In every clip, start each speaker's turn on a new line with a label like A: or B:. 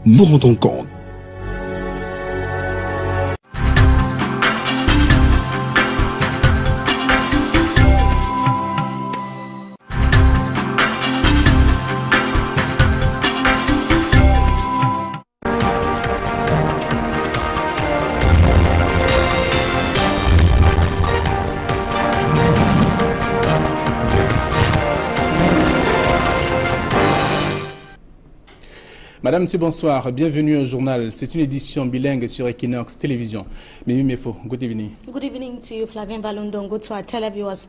A: nous rendons compte.
B: Madame, monsieur, bonsoir. Bienvenue au journal. C'est une édition bilingue sur Equinox Télévision. Mimi Mefo, good evening.
C: Good evening to you, Flavien Balundongo, to our televiewers.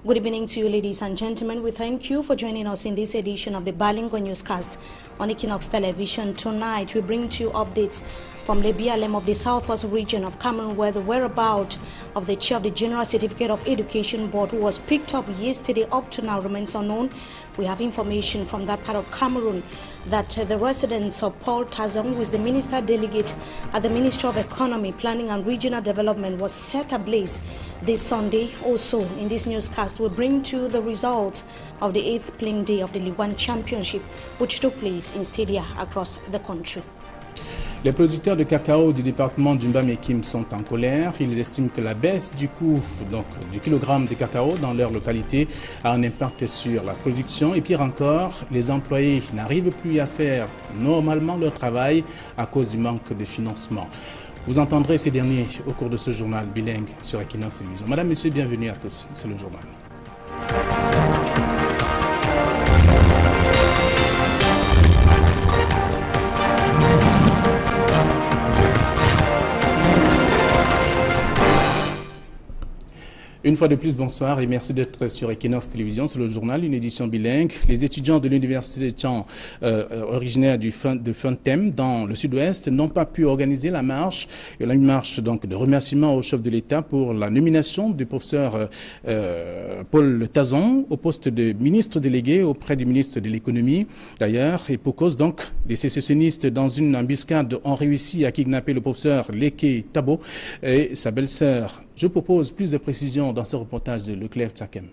C: Good evening to you, ladies and gentlemen. We thank you for joining us in this edition of the Bilingual Newscast on Equinox Television. Tonight, we bring to you updates from the BLM of the Southwest region of Cameroon, where the whereabouts of the chair of the General Certificate of Education Board, who was picked up yesterday, up to now remains unknown. We have information from that part of Cameroon that the residence of Paul Tazong, who is the Minister Delegate at the Ministry of Economy, Planning and Regional Development, was set ablaze this Sunday. Also, in this newscast, we bring to you the results of the 8th playing day of the Ligue 1 Championship, which took place in stadia across the country.
B: Les producteurs de cacao du département du Mbam-Ekim sont en colère. Ils estiment que la baisse du coût du kilogramme de cacao dans leur localité a un impact sur la production. Et pire encore, les employés n'arrivent plus à faire normalement leur travail à cause du manque de financement. Vous entendrez ces derniers au cours de ce journal bilingue sur Equinox Télévision. Madame, Monsieur, bienvenue à tous. C'est le journal. Une fois de plus, bonsoir et merci d'être sur Equinox Télévision. C'est le journal, une édition bilingue. Les étudiants de l'université de Tchang, originaires de Funtem, dans le sud-ouest, n'ont pas pu organiser la marche. Il y a une marche donc de remerciement au chef de l'État pour la nomination du professeur Paul Tazong au poste de ministre délégué auprès du ministre de l'économie. D'ailleurs, et pour cause donc, les sécessionnistes dans une embuscade ont réussi à kidnapper le professeur Leke Tabo et sa belle-sœur. Je propose plus de précisions dans ce reportage de Leclerc Tchakem.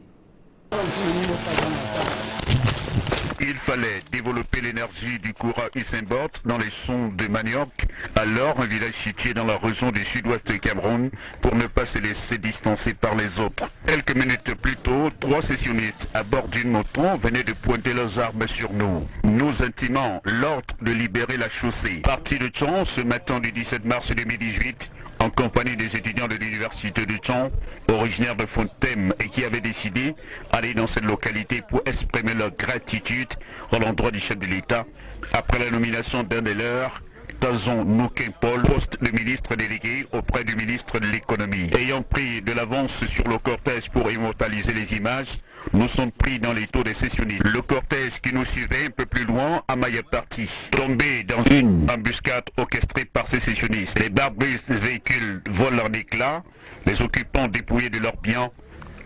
D: Il fallait développer l'énergie du courant Usain Bolt dans les sons de Manioc, alors un village situé dans la région du sud-ouest du Cameroun, pour ne pas se laisser distancer par les autres. Quelques minutes plus tôt, 3 sessionnistes à bord d'une moto venaient de pointer leurs armes sur nous, nous intimant l'ordre de libérer la chaussée. Parti de Tchon ce matin du 17 mars 2018, en compagnie des étudiants de l'université de Tchon, originaires de Fontem et qui avaient décidé d'aller dans cette localité pour exprimer leur gratitude à l'endroit du chef de l'État après la nomination d'un des leurs, Tazong Nouken Paul, poste de ministre délégué auprès du ministre de l'économie. Ayant pris de l'avance sur le cortège pour immortaliser les images, nous sommes pris dans les taux des sessionnistes. Le cortège qui nous suivait un peu plus loin à Maya-Parti, tombé dans une embuscade orchestrée par ces sessionnistes. Les barbus des véhicules volent en éclats, les occupants dépouillés de leurs biens.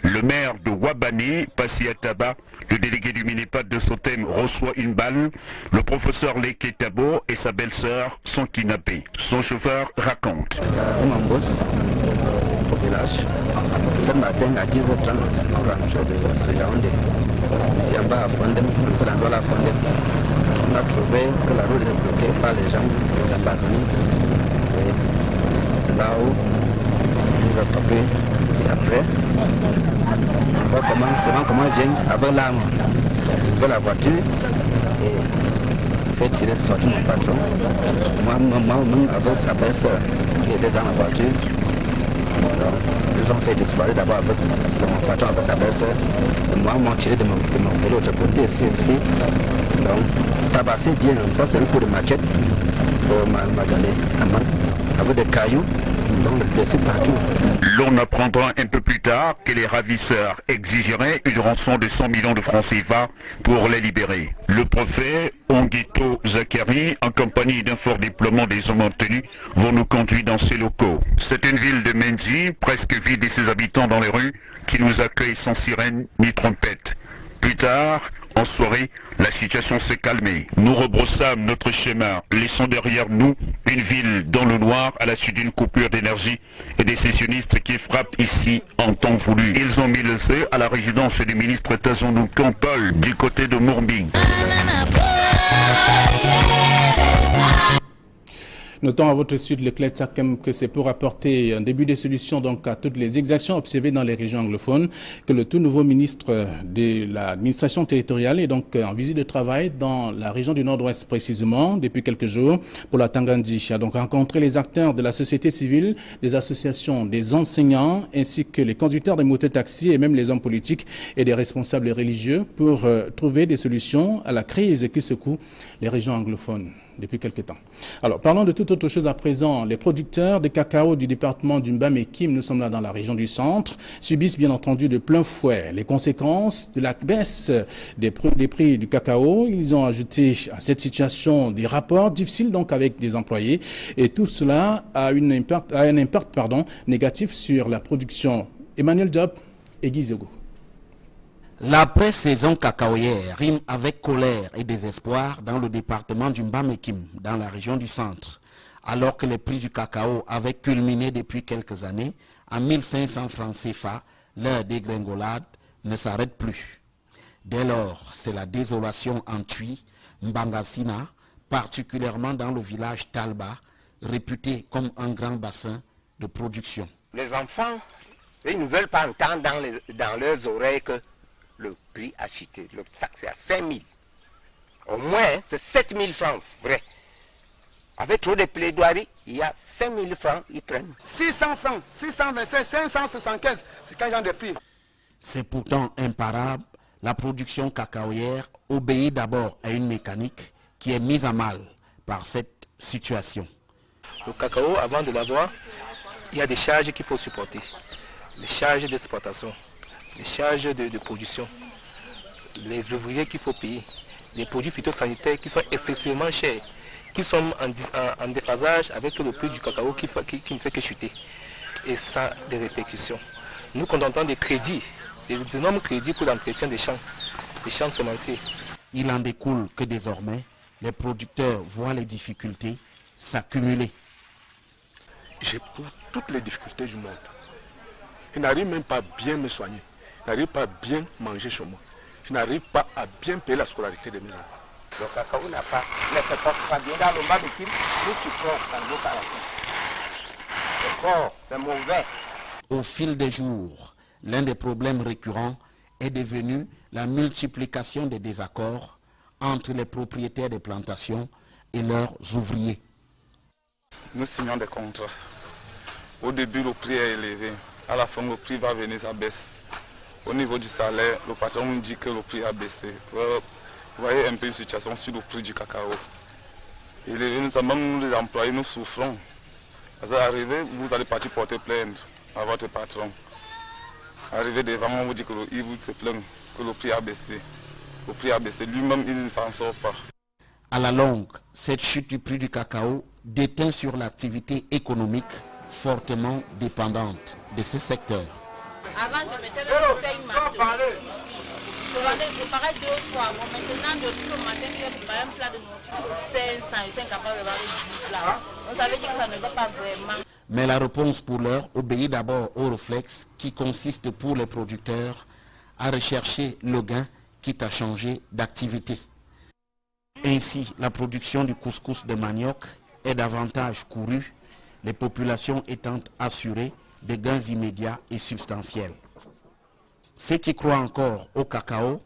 D: Le maire de Wabani, Passi Ataba, le délégué du Minipat de Sotem reçoit une balle. Le professeur Leke Tabo et sa belle-sœur sont kidnappés. Son chauffeur raconte.
E: Au village, ce matin à 10h30, on rentre de Yaoundé. Ici en bas à Fondem, dans la Fondem, on a trouvé que la route est bloquée par les gens, les empoisonnés. C'est là où on nous a stoppés. Et après, on voit comment ils viennent avec l'arme. Ils veulent la voiture et fait tirer sortir mon patron. Moi-même avec sa belle-sœur qui était dans la voiture. Alors, ils ont fait disparaître d'abord avec mon patron avec sa belle-sœur. Moi, ils m'ont tiré de l'autre côté ici aussi. Donc, tabassé bien, ça c'est un coup de machette pour m'a donné à main avec des cailloux.
D: L'on apprendra un peu plus tard que les ravisseurs exigeraient une rançon de 100 millions de francs CFA pour les libérer. Le préfet Onguito Zakari, en compagnie d'un fort déploiement des hommes en tenue, vont nous conduire dans ces locaux. C'est une ville de Mendy, presque vide de ses habitants dans les rues, qui nous accueille sans sirène ni trompette. Plus tard, en soirée, la situation s'est calmée. Nous rebroussâmes notre chemin, laissant derrière nous une ville dans le noir à la suite d'une coupure d'énergie et des sessionnistes qui frappent ici en temps voulu. Ils ont mis le feu à la résidence du ministre Tazong Nouken Paul du côté de Mourbing.
B: Notons à votre suite le clé Tsakem que c'est pour apporter un début de solution donc à toutes les exactions observées dans les régions anglophones que le tout nouveau ministre de l'administration territoriale est donc en visite de travail dans la région du Nord-Ouest précisément depuis quelques jours pour la Tangandi. Il a donc rencontré les acteurs de la société civile, les associations des enseignants ainsi que les conducteurs des mototaxis et même les hommes politiques et des responsables religieux pour trouver des solutions à la crise qui secoue les régions anglophones depuis quelques temps. Alors, parlons de toute autre chose à présent. Les producteurs de cacao du département du Mbam-et-Kim, nous sommes là dans la région du centre, subissent bien entendu de plein fouet les conséquences de la baisse des prix du cacao. Ils ont ajouté à cette situation des rapports difficiles donc avec des employés et tout cela a un impact négatif sur la production. Emmanuel Diop et Guy Zogo.
A: La pré-saison cacaoyère rime avec colère et désespoir dans le département du Mbam-et-Kim, dans la région du centre. Alors que les prix du cacao avaient culminé depuis quelques années, à 1500 francs CFA, leur dégringolade ne s'arrête plus. Dès lors, c'est la désolation en Tui, Mbangasina, particulièrement dans le village Talba, réputé comme un grand bassin de production.
F: Les enfants, ils ne veulent pas entendre dans leurs oreilles que le prix a chuté. Le sac, c'est à 5 000. Au moins, c'est 7 000 francs, vrai. Avec trop de plaidoiries, il y a 5 000 francs, ils prennent.
G: 600 francs, 625, 575, c'est quel genre de prix?
A: C'est pourtant imparable. La production cacaoyère obéit d'abord à une mécanique qui est mise à mal par cette situation.
H: Le cacao, avant de l'avoir, il y a des charges qu'il faut supporter. Les charges d'exploitation, les charges de production, les ouvriers qu'il faut payer, les produits phytosanitaires qui sont excessivement chers, qui sont en déphasage avec le prix du cacao qui ne fait que chuter. Et ça a des répercussions. Nous contentons des crédits, des énormes crédits pour l'entretien des champs semenciers.
A: Il en découle que désormais, les producteurs voient les difficultés s'accumuler.
I: J'éprouve toutes les difficultés du monde. Je n'arrive même pas à bien me soigner. Je n'arrive pas à bien manger chez moi. Je n'arrive pas à bien payer la scolarité de mes enfants.
F: Le cacao ne fait pas bien. Dans le Mbam-et-Kim, nous souffrons dans nos caractères. C'est fort, c'est mauvais.
A: Au fil des jours, l'un des problèmes récurrents est devenu la multiplication des désaccords entre les propriétaires des plantations et leurs ouvriers.
I: Nous signons des contrats. Au début, le prix est élevé. À la fin, le prix va venir à baisse. Au niveau du salaire, le patron nous dit que le prix a baissé. Vous voyez un peu une situation sur le prix du cacao. Et nous, les employés, nous souffrons. Parce qu'arrivé, vous allez partir porter plainte à votre patron. Arrivé devant, on vous dit qu'il vous se plaint que le prix a baissé. Le prix a baissé. Lui-même, il ne s'en sort pas.
A: À la longue, cette chute du prix du cacao déteint sur l'activité économique fortement dépendante de ce secteur.
J: Avant, je mettais le 5 matin ici. Je parais 2 fois. Bon, maintenant, depuis le matin, je vais préparer un plat de nourriture 500. Je suis incapable de préparer 10 plats. Donc ça veut dire que ça ne va pas vraiment.
A: Mais la réponse pour l'heure obéit d'abord au réflexe qui consiste pour les producteurs à rechercher le gain quitte à changer d'activité. Ainsi, la production du couscous de manioc est davantage courue, les populations étant assurées de gains immédiats et substantiels. Ceux qui croient encore au cacao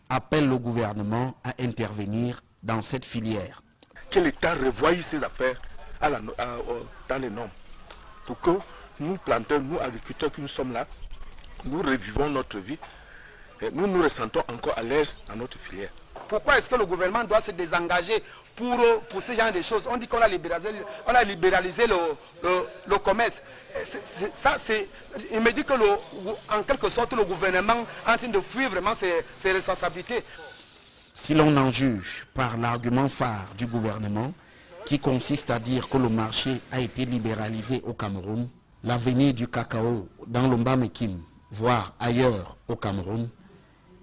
A: appellent le gouvernement à intervenir dans cette filière.
I: Que l'État revoie ses affaires dans les normes. Pour que nous, planteurs, nous, agriculteurs qui nous sommes là, nous revivons notre vie et nous nous ressentons encore à l'aise dans notre filière.
G: Pourquoi est-ce que le gouvernement doit se désengager pour ce genre de choses? On dit qu'on a libéralisé le commerce. Il me dit que en quelque sorte le gouvernement est en train de fuir vraiment ses responsabilités.
A: Si l'on en juge par l'argument phare du gouvernement, qui consiste à dire que le marché a été libéralisé au Cameroun, l'avenir du cacao dans le Mbam-et-Kim, voire ailleurs au Cameroun,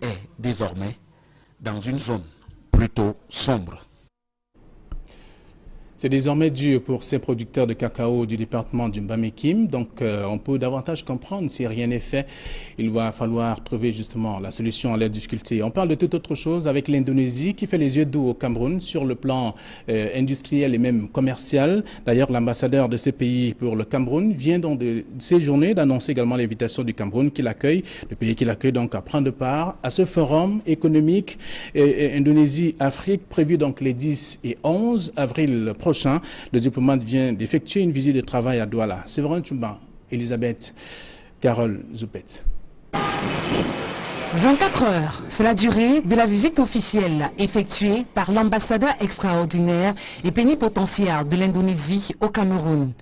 A: est désormais dans une zone plutôt sombre.
B: C'est désormais dû pour ces producteurs de cacao du département du Mbamé-Kim. Donc, on peut davantage comprendre si rien n'est fait. Il va falloir trouver justement la solution à leurs difficultés. On parle de toute autre chose avec l'Indonésie qui fait les yeux doux au Cameroun sur le plan industriel et même commercial. D'ailleurs, l'ambassadeur de ce pays pour le Cameroun vient dans de ces journées d'annoncer également l'invitation du Cameroun qui l'accueille, le pays qui l'accueille donc à prendre part à ce forum économique Indonésie-Afrique prévu donc les 10 et 11 avril prochain. Le diplomate vient d'effectuer une visite de travail à Douala. Séverin Tchouba, Elisabeth, Carole Zoupet.
K: 24 heures, c'est la durée de la visite officielle effectuée par l'ambassadeur extraordinaire et plénipotentiaire de l'Indonésie au Cameroun.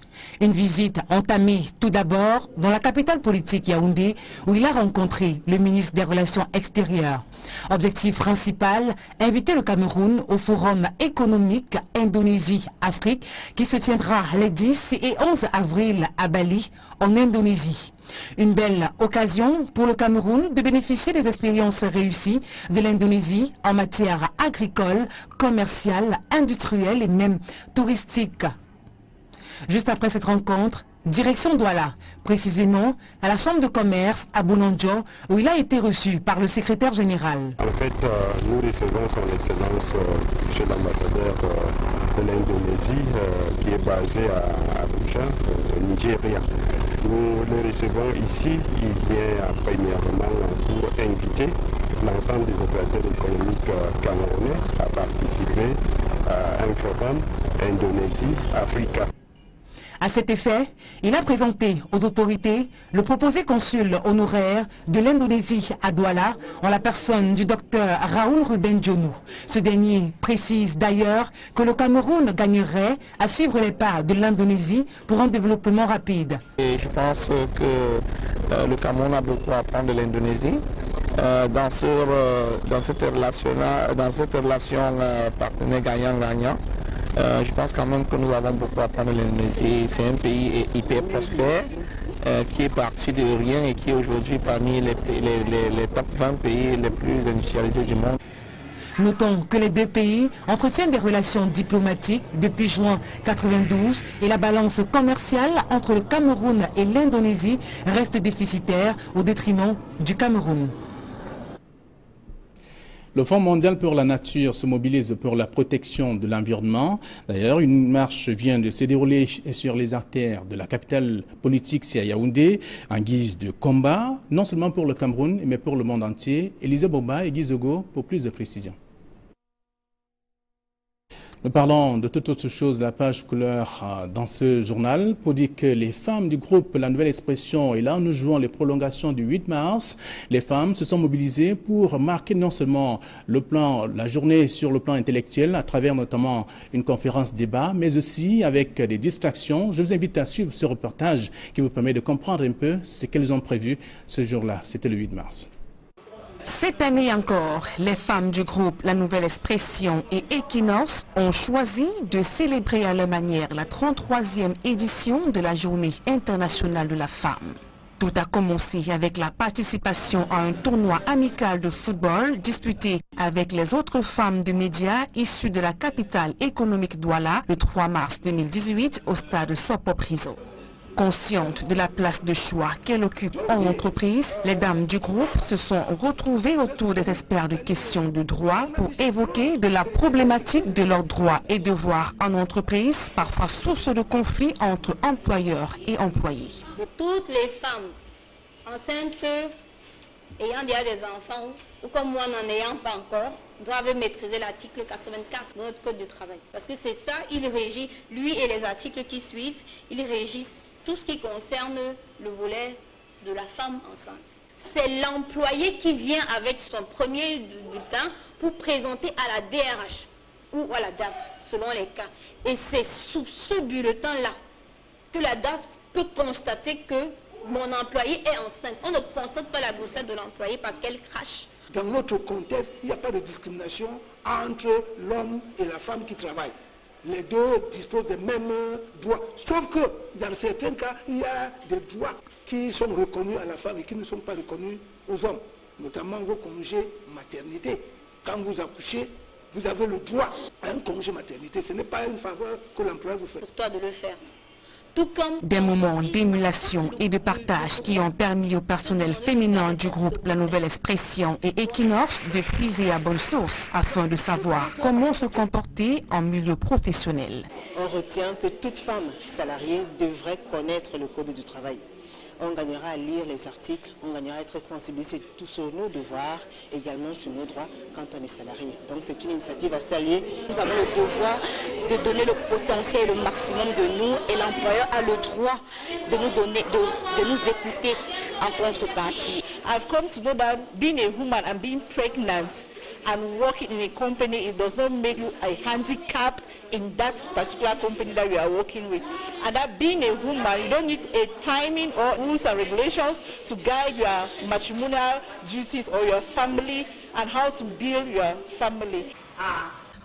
K: Une visite entamée tout d'abord dans la capitale politique Yaoundé où il a rencontré le ministre des Relations extérieures. Objectif principal, inviter le Cameroun au forum économique Indonésie-Afrique qui se tiendra les 10 et 11 avril à Bali en Indonésie. Une belle occasion pour le Cameroun de bénéficier des expériences réussies de l'Indonésie en matière agricole, commerciale, industrielle et même touristique. Juste après cette rencontre, direction Douala, précisément à la chambre de commerce à Bonanjo, où il a été reçu par le secrétaire général.
L: En fait, nous recevons son excellence chez l'ambassadeur de l'Indonésie, qui est basé à Abuja, au Nigeria. Nous le recevons ici, il vient premièrement pour inviter l'ensemble des opérateurs économiques camerounais à participer à un forum Indonésie-Afrique.
K: À cet effet, il a présenté aux autorités le proposé consul honoraire de l'Indonésie à Douala en la personne du docteur Raoul Ruben Dionou. Ce dernier précise d'ailleurs que le Cameroun gagnerait à suivre les pas de l'Indonésie pour un développement rapide.
M: Et je pense que le Cameroun a beaucoup à apprendre de l'Indonésie. Dans cette relation partenaire gagnant-gagnant. Je pense quand même que nous avons beaucoup à apprendre de l'Indonésie. C'est un pays hyper prospère qui est parti de rien et qui est aujourd'hui parmi les top 20 pays les plus industrialisés du monde.
K: Notons que les deux pays entretiennent des relations diplomatiques depuis juin 1992 et la balance commerciale entre le Cameroun et l'Indonésie reste déficitaire au détriment du Cameroun.
B: Le Fonds mondial pour la nature se mobilise pour la protection de l'environnement. D'ailleurs, une marche vient de se dérouler sur les artères de la capitale politique, c'est à Yaoundé, en guise de combat, non seulement pour le Cameroun, mais pour le monde entier. Élisée Boba et Guy Zogo pour plus de précisions. Nous parlons de toute autre chose, la page couleur dans ce journal pour dire que les femmes du groupe La Nouvelle Expression, et là nous jouons les prolongations du 8 mars, les femmes se sont mobilisées pour marquer non seulement la journée sur le plan intellectuel à travers notamment une conférence débat, mais aussi avec des distractions. Je vous invite à suivre ce reportage qui vous permet de comprendre un peu ce qu'elles ont prévu ce jour-là. C'était le 8 mars.
K: Cette année encore, les femmes du groupe La Nouvelle Expression et Equinox ont choisi de célébrer à leur manière la 33e édition de la Journée internationale de la femme. Tout a commencé avec la participation à un tournoi amical de football disputé avec les autres femmes de médias issues de la capitale économique Douala le 3 mars 2018 au stade Sopo-Priso. Conscientes de la place de choix qu'elle occupe en entreprise, les dames du groupe se sont retrouvées autour des experts de questions de droit pour évoquer de la problématique de leurs droits et devoirs en entreprise, parfois source de conflits entre employeurs et employés.
J: Toutes les femmes enceintes ayant déjà des enfants ou comme moi n'en ayant pas encore, doivent maîtriser l'article 84 de notre Code du travail. Parce que c'est ça, il régit, lui et les articles qui suivent, ils régissent tout ce qui concerne le volet de la femme enceinte. C'est l'employé qui vient avec son premier bulletin pour présenter à la DRH ou à la DAF, selon les cas. Et c'est sous ce bulletin-là que la DAF peut constater que mon employé est enceinte. On ne constate pas la grossesse de l'employé parce qu'elle crache.
N: Dans notre contexte, il n'y a pas de discrimination entre l'homme et la femme qui travaillent. Les deux disposent des mêmes droits. Sauf que dans certains cas, il y a des droits qui sont reconnus à la femme et qui ne sont pas reconnus aux hommes. Notamment vos congés maternité. Quand vous accouchez, vous avez le droit à un congé maternité. Ce n'est pas une faveur que l'employeur vous fait.
J: Pour toi de le faire. Tout comme
K: des moments d'émulation et de partage qui ont permis au personnel féminin du groupe La Nouvelle Expression et Equinox de puiser à bonne source afin de savoir comment se comporter en milieu professionnel.
O: On retient que toute femme salariée devrait connaître le code du travail. On gagnera à lire les articles, on gagnera à être sensibilisé tout sur nos devoirs, également sur nos droits quand on est salarié. Donc c'est une initiative à saluer.
J: Nous avons le devoir de donner le potentiel, le maximum de nous, et l'employeur a le droit de nous donner, de nous écouter en contrepartie.
P: I've come to know that being a woman and being pregnant and working in a company, it does not make you a handicapped in that particular company that you are working with. And that being a woman, you don't need a timing or rules and regulations to guide your matrimonial duties or your family and how to build your family.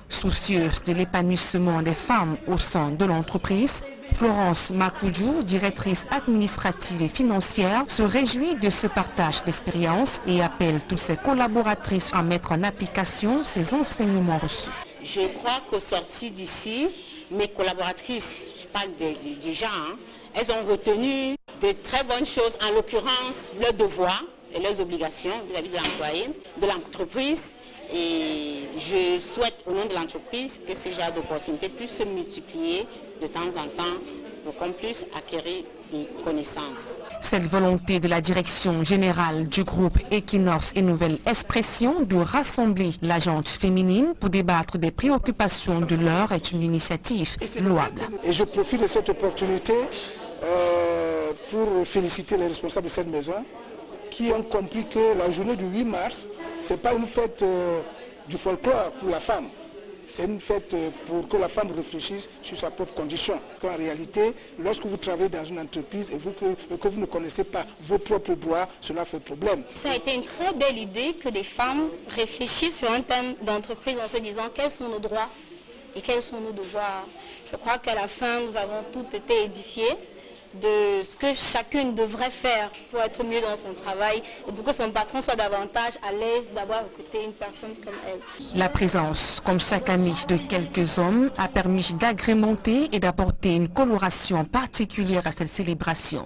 K: Soucieuse de l'épanouissement des femmes au sein de l'entreprise, Florence Makoudjou, directrice administrative et financière, se réjouit de ce partage d'expérience et appelle toutes ses collaboratrices à mettre en application ces enseignements reçus.
J: Je crois qu'au sorti d'ici, mes collaboratrices, je parle du genre, elles ont retenu de très bonnes choses, en l'occurrence leurs devoirs et leurs obligations vis-à-vis de l'employé, de l'entreprise. Et je souhaite au nom de l'entreprise que ce genre d'opportunités puissent se multiplier de temps en temps pour qu'on puisse acquérir des connaissances.
K: Cette volonté de la direction générale du groupe Equinox et Nouvelle Expression de rassembler la gente féminine pour débattre des préoccupations de l'heure est une initiative louable.
N: Et je profite de cette opportunité pour féliciter les responsables de cette maison qui ont compris que la journée du 8 mars, ce n'est pas une fête du folklore pour la femme. C'est une fête pour que la femme réfléchisse sur sa propre condition. En réalité, lorsque vous travaillez dans une entreprise et que vous ne connaissez pas vos propres droits, cela fait problème.
J: Ça a été une très belle idée que des femmes réfléchissent sur un thème d'entreprise en se disant quels sont nos droits et quels sont nos devoirs. Je crois qu'à la fin, nous avons toutes été édifiées de ce que chacune devrait faire pour être mieux dans son travail et pour que son patron soit davantage à l'aise d'avoir recruté une personne comme elle.
K: La présence, comme chaque année, de quelques hommes a permis d'agrémenter et d'apporter une coloration particulière à cette célébration.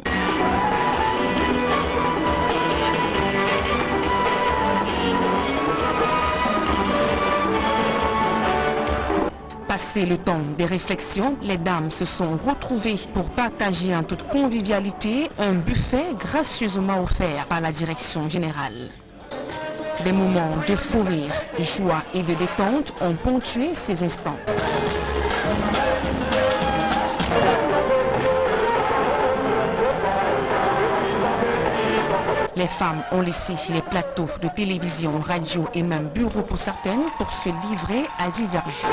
K: Passé le temps des réflexions, les dames se sont retrouvées pour partager en toute convivialité un buffet gracieusement offert par la direction générale. Des moments de fou rire, de joie et de détente ont ponctué ces instants. Les femmes ont laissé les plateaux de télévision, radio et même bureaux pour certaines pour se livrer à divers jeux.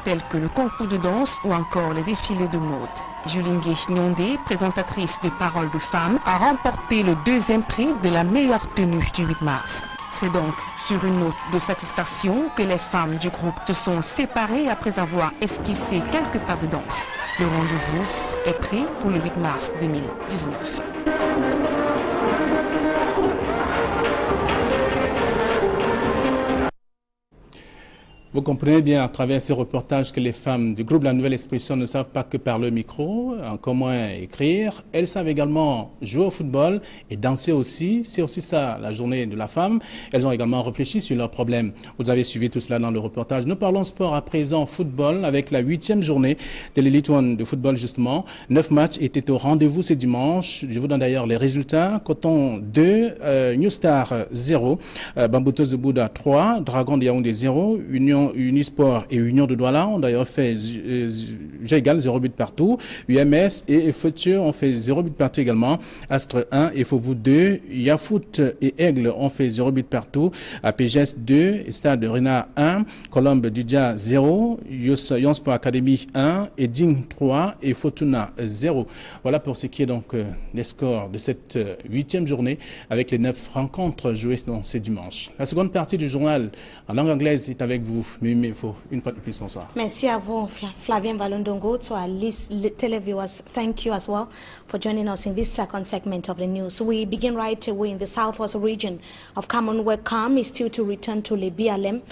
K: Tels que le concours de danse ou encore les défilés de mode. Julingue Nyondé, présentatrice de Paroles de femmes, a remporté le 2e prix de la meilleure tenue du 8 mars. C'est donc sur une note de satisfaction que les femmes du groupe se sont séparées après avoir esquissé quelques pas de danse. Le rendez-vous est pris pour le 8 mars 2019.
B: Vous comprenez bien à travers ces reportages que les femmes du groupe La Nouvelle Expression ne savent pas que parler au micro, encore moins écrire. Elles savent également jouer au football et danser aussi. C'est aussi ça la journée de la femme. Elles ont également réfléchi sur leurs problèmes. Vous avez suivi tout cela dans le reportage. Nous parlons sport à présent, football, avec la 8e journée de l'Elite One de football justement. 9 matchs étaient au rendez-vous ce dimanche. Je vous donne d'ailleurs les résultats. Coton 2, New Star 0, Bamboutos de Bouddha 3, Dragon de Yaoundé 0, Unisport et Union de Douala ont d'ailleurs fait jeu égal, 0 but partout. UMS et Futur ont fait 0 but partout également. Astre 1 et Fauveau 2. Yafoot et Aigle ont fait 0 but partout. APGS 2, Stade Rena 1, Colombe Dudja 0, Yonsport Academy 1, Eding 3 et Fortuna 0. Voilà pour ce qui est donc les scores de cette 8e journée avec les 9 rencontres jouées dans ce dimanche. La seconde partie du journal en langue anglaise est avec vous. Mimifo, une fois de plus, bonsoir.
C: Merci à vous, Flavien Valondongo. To our televiewers, thank you as well for joining us in this second segment of the news. We begin right away in the southwest region of Cameroon, where calm is still to return to Lebialem,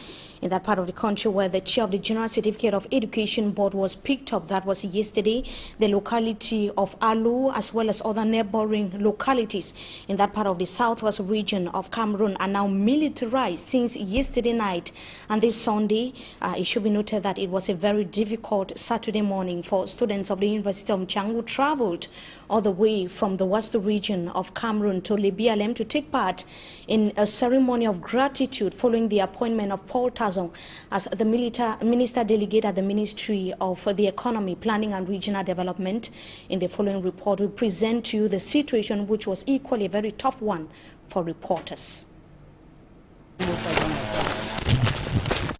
C: in that part of the country where the chair of the General Certificate of Education Board was picked up. That was yesterday. The locality of Alu, as well as other neighboring localities in that part of the southwest region of Cameroon, are now militarized since yesterday night. And this Sunday, it should be noted that it was a very difficult Saturday morning for students of the University of Chang who traveled all the way from the west region of Cameroon to Lebialem to take part in a ceremony of gratitude following the appointment of Paul Tazon as the minister delegate at the Ministry of the Economy, Planning and Regional Development. In the following report, we present to you the situation, which was equally a very tough one for reporters.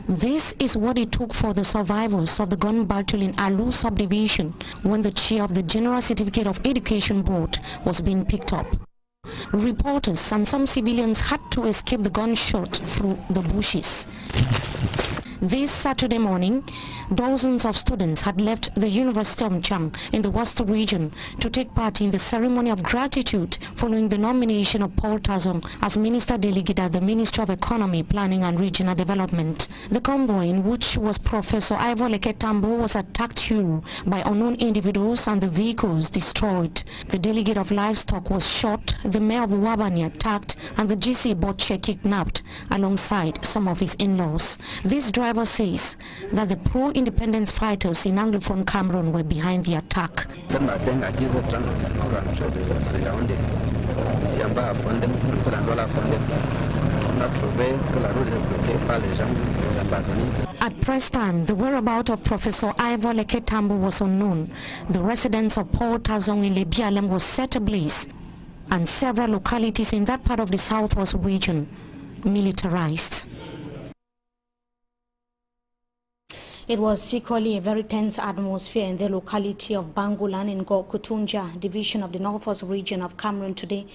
C: This is what it took for the survivors of the gun battle in Alu subdivision when the chair of the General Certificate of Education Board was being picked up. Reporters and some civilians had to escape the gunshot through the bushes. This Saturday morning, dozens of students had left the University of Chang in the West region to take part in the ceremony of gratitude following the nomination of Paul Tazon as Minister Delegate at the Ministry of Economy, Planning and Regional Development. The convoy, in which was Professor Ivor Leketambo, was attacked here by unknown individuals and the vehicles destroyed. The delegate of livestock was shot, the mayor of Wabani attacked, and the GC Botche kidnapped alongside some of his in-laws. This driver says that the pro-independence fighters in Anglophone Cameroon were behind the attack. At press time, the whereabouts of Professor Ivor Leketambo was unknown. The residence of Paul Tazon in Lebialem was set ablaze, and several localities in that part of the southwest region militarized. It was equally a very tense atmosphere in the locality of Bangulan in Gokutunja, division of the northwest region of Cameroon today.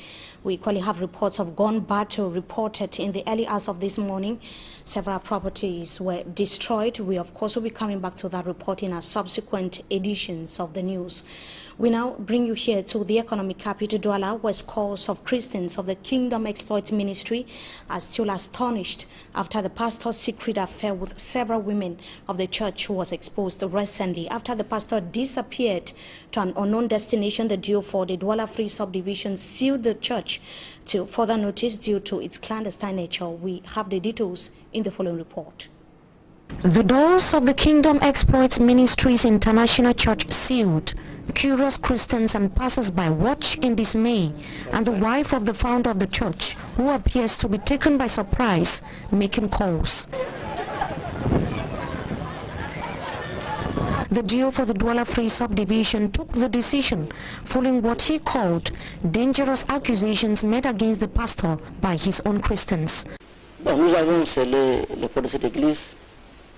C: We equally have reports of gun battle reported in the early hours of this morning. Several properties were destroyed. We, of course, will be coming back to that report in our subsequent editions of the news. We now bring you here to the economic capital, Douala, where scores of Christians of the Kingdom Exploits Ministry are still astonished after the pastor's secret affair with several women of the church who was exposed recently. After the pastor disappeared to an unknown destination, the duo for the Douala Free Subdivision sealed the church to further notice due to its clandestine nature. We have the details in the following report. The doors of the Kingdom Exploits Ministries International Church sealed. Curious Christians and passers-by watch in dismay, and the wife of the founder of the church, who appears to be taken by surprise, making calls. The duo for the Douala Free Subdivision took the decision following what he called dangerous accusations made against the pastor by his own Christians.
Q: Bon, nous avons scellé les portes de cette église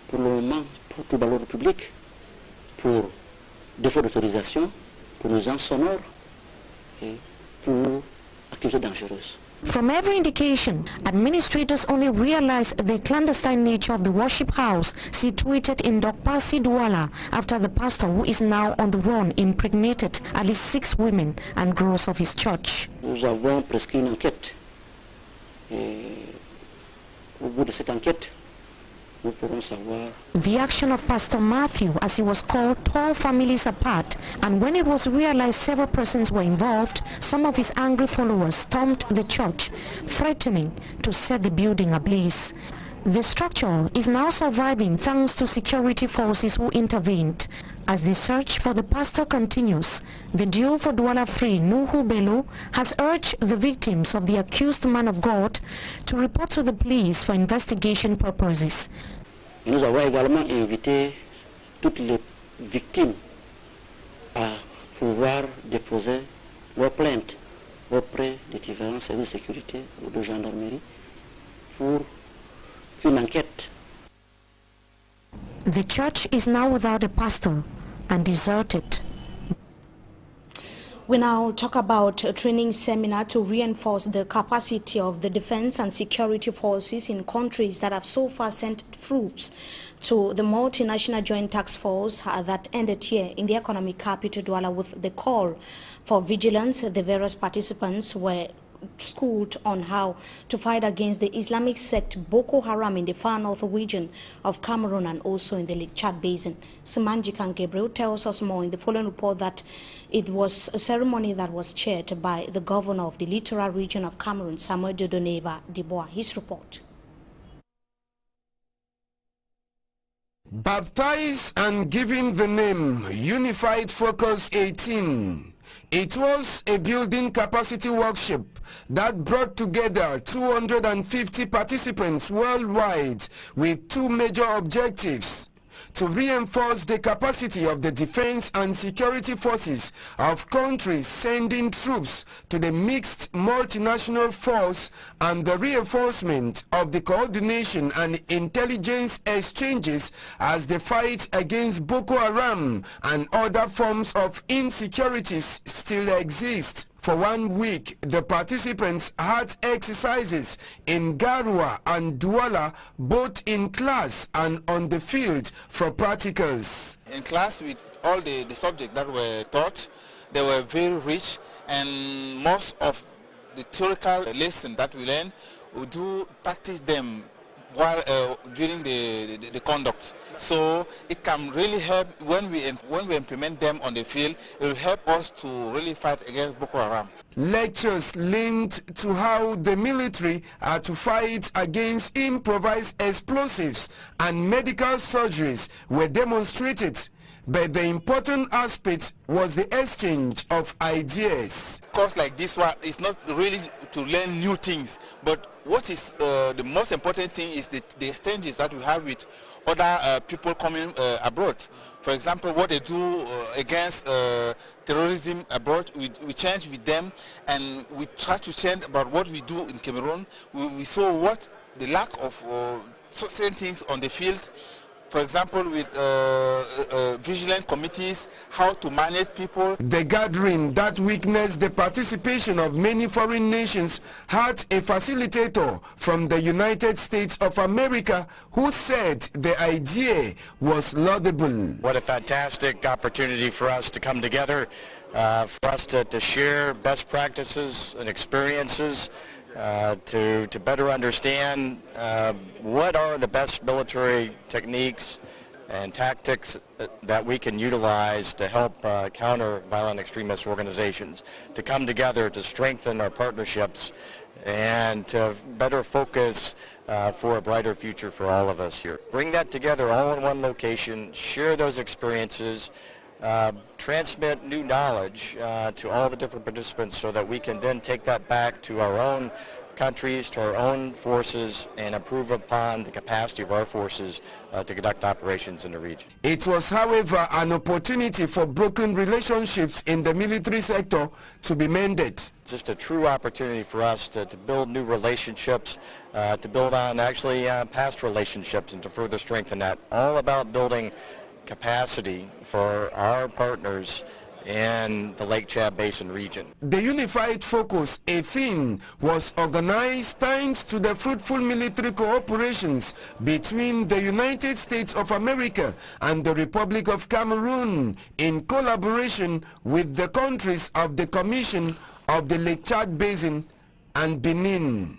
Q: pour le moment pour tout dans l'ordre public, pour défaut d'autorisation, pour nuisance sonore et pour activité dangereuse.
C: From every indication, administrators only realized the clandestine nature of the worship house situated in Dokpasi, Douala, after the pastor, who is now on the run, impregnated at least 6 women and girls of his church.
Q: Nous avons prescrit une enquête. Et au bout de cette enquête, nous pourrons savoir.
C: The action of Pastor Matthew, as he was called, tore families apart, and when it was realized several persons were involved, some of his angry followers stormed the church, threatening to set the building ablaze. The structure is now surviving thanks to security forces who intervened. As the search for the pastor continues, the duo for Douala Free, Nuhu Bello, has urged the victims of the accused man of God to report to the police for investigation purposes.
Q: Et nous avons également invité toutes les victimes à pouvoir déposer leurs plaintes auprès des différents services de sécurité ou de gendarmerie pour qu'une enquête.
C: The church is now without a pastor and deserted. We now talk about a training seminar to reinforce the capacity of the defense and security forces in countries that have so far sent troops to the multinational joint task force that ended here in the economic capital Douala with the call for vigilance. The various participants were schooled on how to fight against the Islamic sect Boko Haram in the far north region of Cameroon and also in the Lake Chad Basin. Sumanjikan Gabriel tells us more in the following report that it was a ceremony that was chaired by the governor of the littoral region of Cameroon, Samuel Dodoneva Dubois. His report.
R: Baptized and given the name Unified Focus 18. It was a building capacity workshop that brought together 250 participants worldwide with two major objectives: to reinforce the capacity of the defense and security forces of countries sending troops to the mixed multinational force, and the reinforcement of the coordination and intelligence exchanges as the fight against Boko Haram and other forms of insecurities still exist. For 1 week, the participants had exercises in Garua and Douala, both in class and on the field for practicals.
S: In class, with all the subjects that were taught, they were very rich, and most of the theoretical lessons that we learn, we do practice them while during the conduct. So it can really help when we implement them on the field. It will help us to really fight against Boko Haram.
R: Lectures linked to how the military are to fight against improvised explosives and medical surgeries were demonstrated, but the important aspect was the exchange of ideas.
S: Course like this one is not really to learn new things, but what is the most important thing is the exchanges that we have with other people coming abroad. For example, what they do against terrorism abroad, we change with them, and we try to change about what we do in Cameroon. We saw what the lack of certain things on the field. For example, with vigilant committees, how to manage people.
R: The gathering that witnessed the participation of many foreign nations had a facilitator from the United States of America who said the idea was laudable.
T: What a fantastic opportunity for us to come together, for us to share best practices and experiences, to better understand what are the best military techniques and tactics that we can utilize to help counter violent extremist organizations, to come together to strengthen our partnerships and to better focus for a brighter future for all of us here. Bring that together all in one location, share those experiences, transmit new knowledge to all the different participants so that we can then take that back to our own countries, to our own forces, and improve upon the capacity of our forces to conduct operations in the region.
R: It was, however, an opportunity for broken relationships in the military sector to be mended.
T: Just a true opportunity for us to build new relationships, to build on actually past relationships and to further strengthen that. All about building capacity for our partners in the Lake Chad Basin region.
R: The Unified Focus 18 was organized thanks to the fruitful military cooperations between the United States of America and the Republic of Cameroon in collaboration with the countries of the Commission of the Lake Chad Basin and Benin.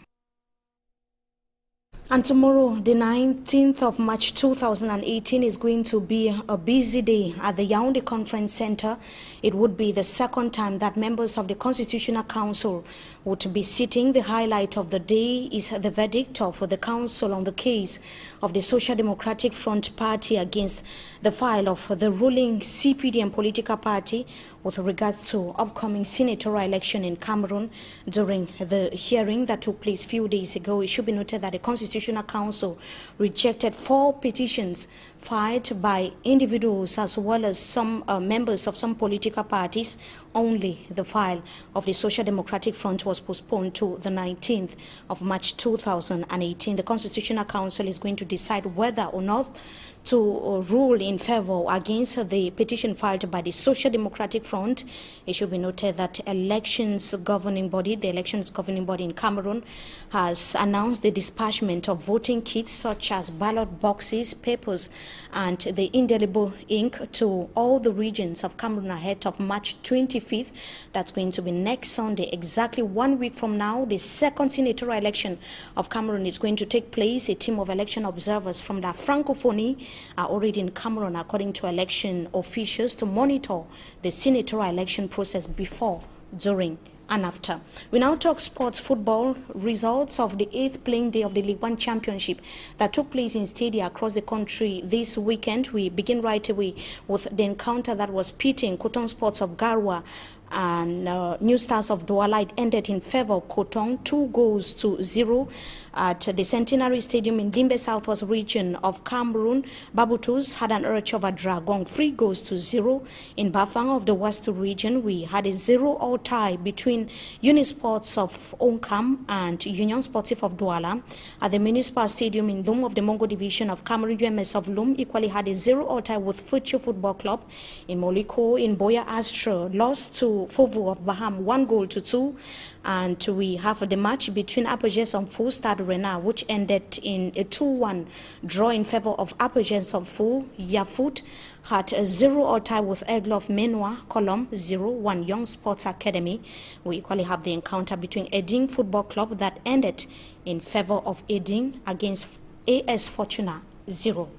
C: And tomorrow, the 19th of March 2018, is going to be a busy day at the Yaoundé Conference Center. It would be the second time that members of the Constitutional Council would be sitting. The highlight of the day is the verdict of the Council on the case of the Social Democratic Front Party against the file of the ruling CPDM political party with regards to upcoming senatorial election in Cameroon. During the hearing that took place a few days ago, it should be noted that the Constitutional Council rejected 4 petitions filed by individuals as well as some members of some political parties only. The file of the Social Democratic Front was postponed to the 19th of March 2018. The Constitutional Council is going to decide whether or not to rule in favor or against the petition filed by the Social Democratic Front. It should be noted that the elections governing body in Cameroon has announced the dispatchment of voting kits such as ballot boxes, papers, and the indelible ink to all the regions of Cameroon ahead of March 25th. That's going to be next Sunday. Exactly 1 week from now, the second senatorial election of Cameroon is going to take place. A team of election observers from the Francophonie are already in Cameroon, according to election officials, to monitor the senatorial election process before, during, and after. We now talk sports football. Results of the 8th playing day of the League One Championship that took place in stadia across the country this weekend. We begin right away with the encounter that was pitting Coton Sports of Garoua and New Stars of Douala. It ended in favor of Coton, 2-0 at the Centenary Stadium in Limbe Southwest region of Cameroon. Baboutouz had an urge over Dragon, 3-0. In Bafang of the West region, we had a 0-0 tie between Unisports of Onkam and Union Sportif of Douala. At the Municipal Stadium in Lum of the Mongo Division of Cameroon, UMS of Lum equally had a 0-0 tie with Future Football Club. In Moliko, in Boya Astra, lost to Fovu of Baham 1-2. And we have the match between Apages and Fou Stade Rena, which ended in a 2-1 draw in favor of Apages and Fou. Yafoot had a 0-0 tie with Aigle of Menoir, Colombe 0-1 Young Sports Academy. We equally have the encounter between Eding Football Club that ended in favor of Eding against AS Fortuna 0.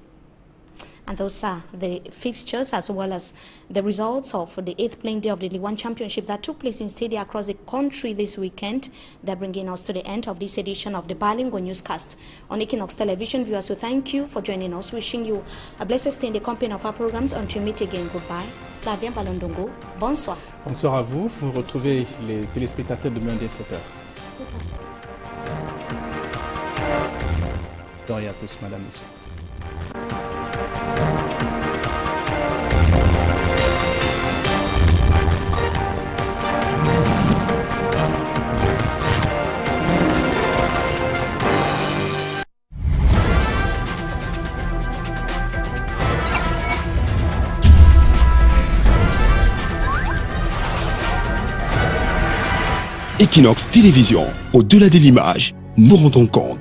C: And those are the fixtures as well as the results of the 8th playing day of the League One Championship that took place in stadia across the country this weekend. They're bringing us to the end of this edition of the Bilingual Newscast on Equinox Television. Viewers, we thank you for joining us. Wishing you a blessed stay in the company of our programs. Until we meet again, goodbye. Flavien Balondongo, bonsoir.
B: Bonsoir à vous. Vous retrouvez les téléspectateurs demain dès 7h. Bonsoir à tous, madame, monsieur.
U: Equinox Télévision, au-delà de l'image, nous rendons compte